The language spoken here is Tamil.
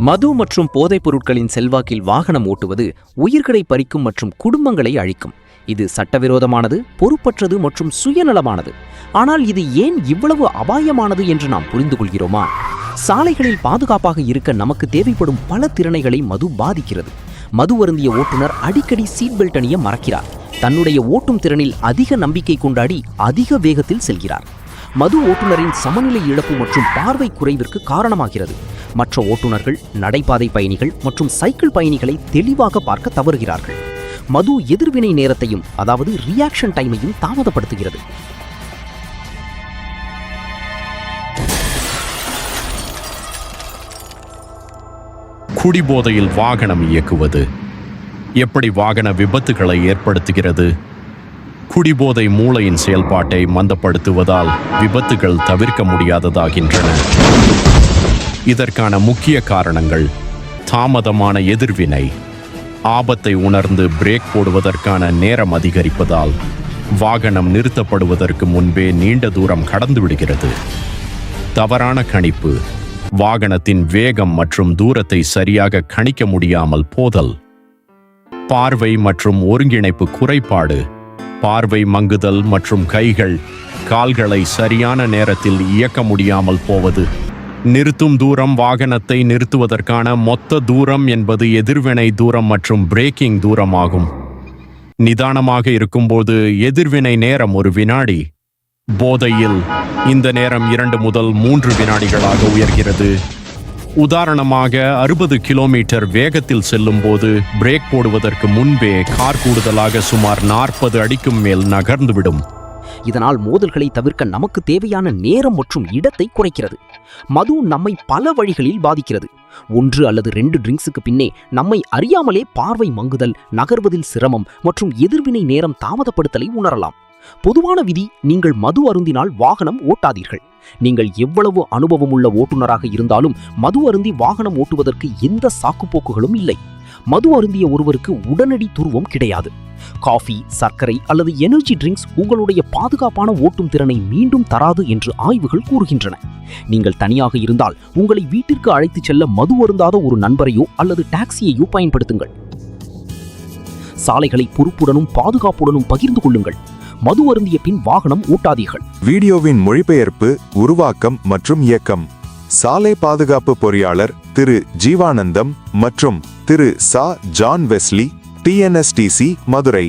மது மற்றும் போதைப் பொருட்களின் செல்வாக்கில் வாகனம் ஓட்டுவது உயிர்களை பறிக்கும் மற்றும் குடும்பங்களை அழிக்கும். இது சட்டவிரோதமானது, பொறுப்பற்றது மற்றும் சுயநலமானது. ஆனால் இது ஏன் இவ்வளவு அபாயமானது என்று நாம் புரிந்து கொள்கிறோமா? சாலைகளில் பாதுகாப்பாக இருக்க நமக்கு தேவைப்படும் பல திறனைகளை மது பாதிக்கிறது. மது அருந்திய ஓட்டுநர் அடிக்கடி சீட் பெல்ட் அணிய மறக்கிறார். தன்னுடைய ஓட்டும் திறனில் அதிக நம்பிக்கை கொண்டாடி அதிக வேகத்தில் செல்கிறார். மது ஓட்டுநரின் சமநிலை இழப்பு மற்றும் பார்வை குறைவிற்கு காரணமாகிறது. மற்ற ஓட்டுநர்கள், நடைபாதை பயணிகள் மற்றும் சைக்கிள் பயணிகளை தெளிவாக பார்க்க தவறுகிறார்கள். மது எதிர்வினை நேரத்தையும், அதாவது ரியாக்ஷன் டைமையும் தாமதப்படுத்துகிறது. குடிபோதையில் வாகனம் இயக்குவது எப்படி வாகன விபத்துகளை ஏற்படுத்துகிறது? குடிபோதை மூளையின் செயல்பாட்டை மந்தப்படுத்துவதால் விபத்துகள் தவிர்க்க முடியாததாகின்றன. இதற்கான முக்கிய காரணங்கள்: தாமதமான எதிர்வினை, ஆபத்தை உணர்ந்து பிரேக் போடுவதற்கான நேரம் அதிகரிப்பதால் வாகனம் நிறுத்தப்படுவதற்கு முன்பே நீண்ட தூரம் கடந்து விடுகிறது. தவறான கணிப்பு, வாகனத்தின் வேகம் மற்றும் தூரத்தை சரியாக கணிக்க முடியாமல் போதல். பார்வை மற்றும் ஒருங்கிணைப்பு குறைபாடு, பார்வை மங்குதல் மற்றும் கைகள், கால்களை சரியான நேரத்தில் இயக்க முடியாமல் போவது. நிறுத்தும் தூரம் வாகனத்தை நிறுத்துவதற்கான மொத்த தூரம் என்பது எதிர்வினை தூரம் மற்றும் பிரேக்கிங் தூரம் ஆகும். நிதானமாக இருக்கும்போது எதிர்வினை நேரம் 1 வினாடி. போதையில் இந்த நேரம் 2 முதல் 3 வினாடிகளாக உயர்கிறது. உதாரணமாக 60 கிலோமீட்டர் வேகத்தில் செல்லும் போது பிரேக் போடுவதற்கு முன்பே கார் கூடுதலாக சுமார் 40 அடிக்கும் மேல் நகர்ந்துவிடும். இதனால் மோதல்களை தவிர்க்க நமக்கு தேவையான நேரம் மற்றும் இடத்தை குறைக்கிறது. மது நம்மை பல வழிகளில் பாதிக்கிறது. 1 அல்லது 2 ட்ரிங்க்ஸுக்கு பின்னே நம்மை அறியாமலே பார்வை மங்குதல், நகர்வதில் சிரமம் மற்றும் எதிர்வினை நேரம் தாமதப்படுத்தலை உணரலாம். பொதுவான விதி: நீங்கள் மது அருந்தினால் வாகனம் ஓட்டாதீர்கள். நீங்கள் எவ்வளவு அனுபவமுள்ள ஓட்டுநராக இருந்தாலும் மது அருந்தி வாகனம் ஓட்டுவதற்கு எந்த சாக்குப்போக்குகளும் இல்லை. மது அருந்திய ஒருவருக்கு உடனடி துருவம் கிடையாது. காஃபி, சர்க்கரை அல்லது எனர்ஜி ட்ரிங்க்ஸ் உங்களுடைய பாதுகாப்பான ஓட்டும் திறனை மீண்டும் தராது என்று ஆய்வுகள் கூறுகின்றன. நீங்கள் தனியாக இருந்தால் உங்களை வீட்டிற்கு அழைத்துச் செல்ல மது அருந்தாத ஒரு நண்பரையோ அல்லது டாக்ஸியையோ பயன்படுத்துங்கள். சாலைகளை பொறுப்புடனும் பாதுகாப்புடனும் பகிர்ந்து கொள்ளுங்கள். மது அருந்திய பின் வாகனம் ஓட்டாதீர்கள். வீடியோவின் மொழிபெயர்ப்பு, உருவாக்கம் மற்றும் இயக்கம்: சாலை பாதுகாப்பு பொறியாளர் திரு ஜீவானந்தம் மற்றும் திரு சா. John Wesley, TNSTC, Madurai.